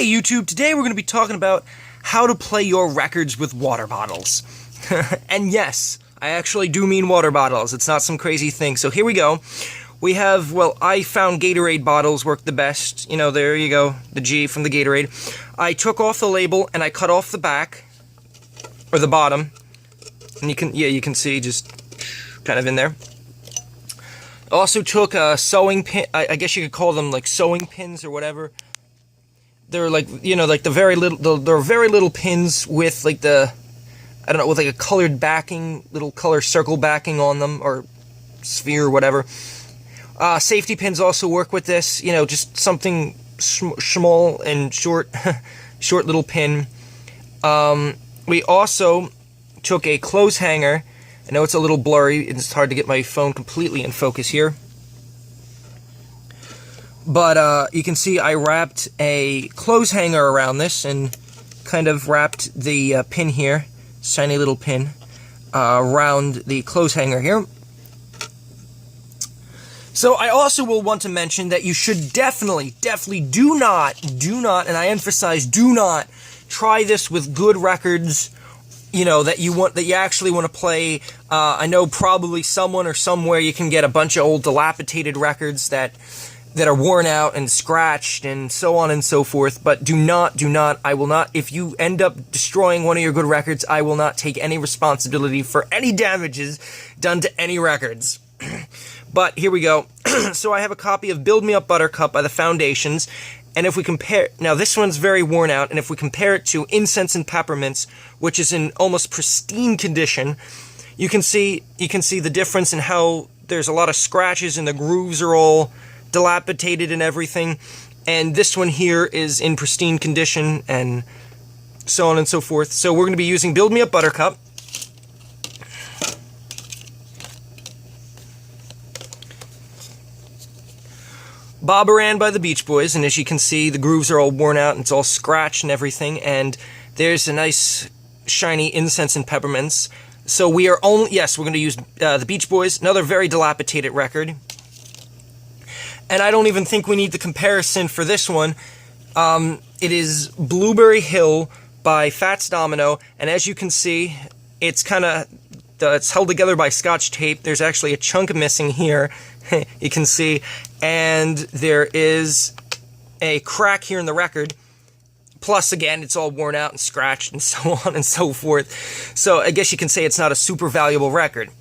Hey YouTube, today we're going to be talking about how to play your records with water bottles. And yes, I actually do mean water bottles, it's not some crazy thing. So here we go. We have, well, I found Gatorade bottles work the best. You know, there you go, the G from the Gatorade. I took off the label and I cut off the back, or the bottom. And you can see just kind of in there. Also took a sewing pin, I guess you could call them like sewing pins or whatever. They're like, you know, like they're very little pins with like the, I don't know, with like a colored backing, little color circle backing on them, or sphere or whatever. Safety pins also work with this, you know, just something small and short, short little pin. We also took a clothes hanger. I know it's a little blurry, it's hard to get my phone completely in focus here. But you can see I wrapped a clothes hanger around this and kind of wrapped the pin here, shiny little pin, around the clothes hanger here. So I also will want to mention that you should definitely do not, and I emphasize do not, try this with good records, you know, that you actually want to play. I know probably someone or somewhere you can get a bunch of old dilapidated records that are worn out and scratched and so on and so forth, but do not, I will not, if you end up destroying one of your good records, I will not take any responsibility for any damages done to any records. But here we go. So I have a copy of Build Me Up Buttercup by the Foundations, and if we compare, now this one's very worn out, and if we compare it to Incense and Peppermints, which is in almost pristine condition, you can see the difference in how there's a lot of scratches and the grooves are all dilapidated and everything, and this one here is in pristine condition and so on and so forth. So we're going to be using Build Me Up Buttercup. Bob-a-ran by the Beach Boys, and as you can see the grooves are all worn out and it's all scratched and everything, and there's a nice shiny Incense and Peppermints. So we are only, yes, we're going to use the Beach Boys, another very dilapidated record. And I don't even think we need the comparison for this one. It is Blueberry Hill by Fats Domino, and as you can see, it's kind of, it's held together by Scotch tape. There's actually a chunk missing here, you can see, and there is a crack here in the record. Plus, again, it's all worn out and scratched and so on and so forth. So I guess you can say it's not a super valuable record.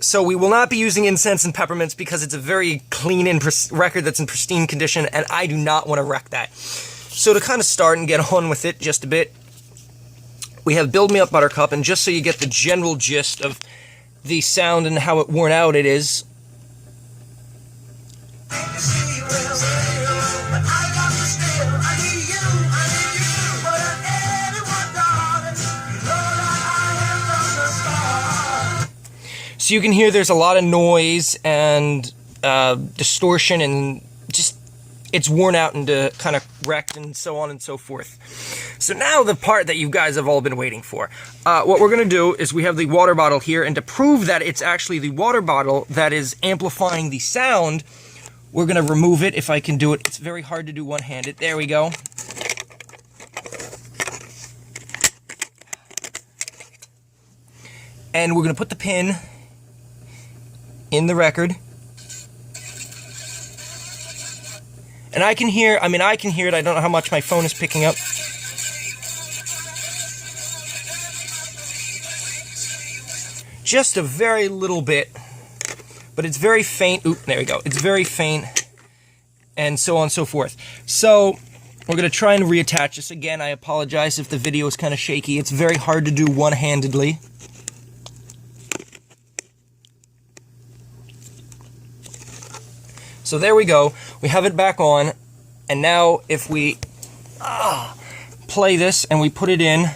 So we will not be using Incense and Peppermints because it's a very clean record that's in pristine condition, and I do not want to wreck that. So to kind of start and get on with it just a bit, we have Build Me Up Buttercup, and just so you get the general gist of the sound and how worn out it is. So you can hear there's a lot of noise and distortion, and just it's worn out and kind of wrecked and so on and so forth. So now the part that you guys have all been waiting for. What we're going to do is we have the water bottle here, and to prove that it's actually the water bottle that is amplifying the sound, we're going to remove it if I can do it. It's very hard to do one-handed. There we go. And we're going to put the pin in the record. And I can hear, I can hear it. I don't know how much my phone is picking up. Just a very little bit. But it's very faint. Oop, there we go. It's very faint. And so on and so forth. So we're going to try and reattach this. Again, I apologize if the video is kind of shaky. It's very hard to do one-handedly. So there we go, we have it back on, and now if we play this and we put it in,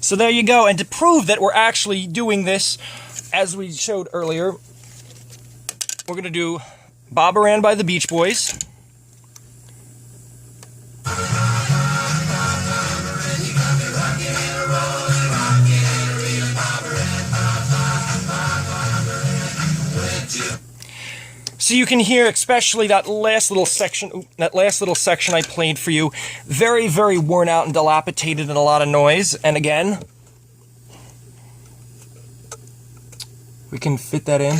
so there you go. And to prove that we're actually doing this, as we showed earlier, we're going to do Bob-a-ran by the Beach Boys. So you can hear, especially that last little section I played for you, very, very worn out and dilapidated and a lot of noise. And again, we can fit that in.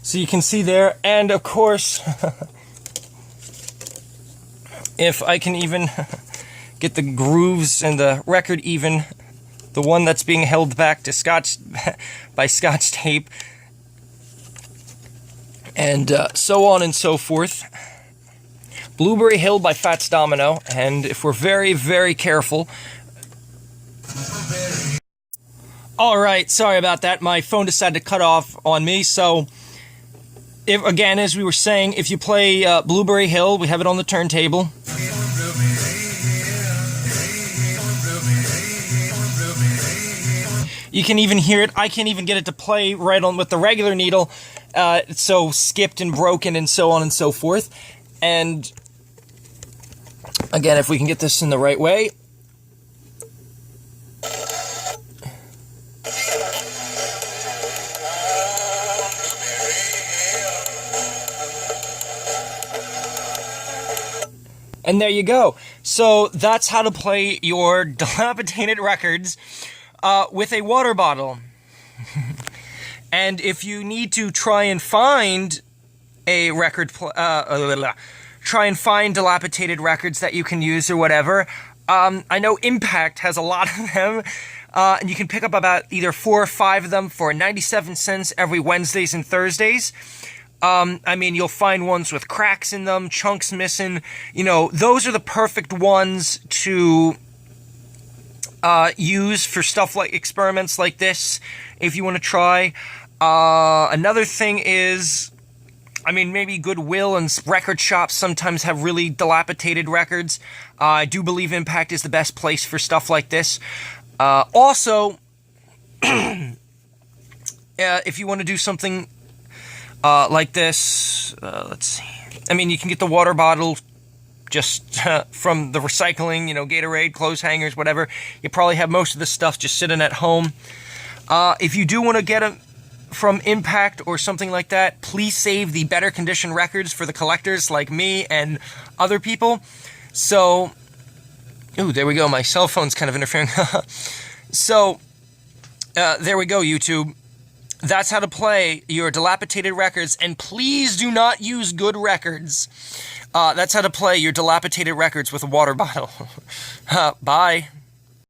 So you can see there, and of course, if I can even get the grooves and the record even, the one that's being held back to by Scotch tape, and so on and so forth. Blueberry Hill by Fats Domino, and if we're very, very careful... Alright, sorry about that, my phone decided to cut off on me, so... If, again, as we were saying, if you play Blueberry Hill, we have it on the turntable. You can even hear it. I can't even get it to play right on with the regular needle. It's so skipped and broken and so on and so forth. And again, if we can get this in the right way. And there you go. So that's how to play your dilapidated records with a water bottle. And if you need to try and find a record, try and find dilapidated records that you can use or whatever, I know Impact has a lot of them. And you can pick up about either 4 or 5 of them for 97 cents every Wednesdays and Thursdays. I mean, you'll find ones with cracks in them, chunks missing. You know, those are the perfect ones to use for stuff like experiments like this, if you want to try. Another thing is, I mean, maybe Goodwill and record shops sometimes have really dilapidated records. I do believe Impact is the best place for stuff like this. Also, if you want to do something like this, let's see. I mean, you can get the water bottle just from the recycling, you know, Gatorade, clothes hangers, whatever. You probably have most of the stuff just sitting at home. If you do want to get them from Impact or something like that, please save the better condition records for the collectors like me and other people. So, ooh, there we go. My cell phone's kind of interfering. So, there we go, YouTube. That's how to play your dilapidated records, and please do not use good records. That's how to play your dilapidated records with a water bottle. Bye.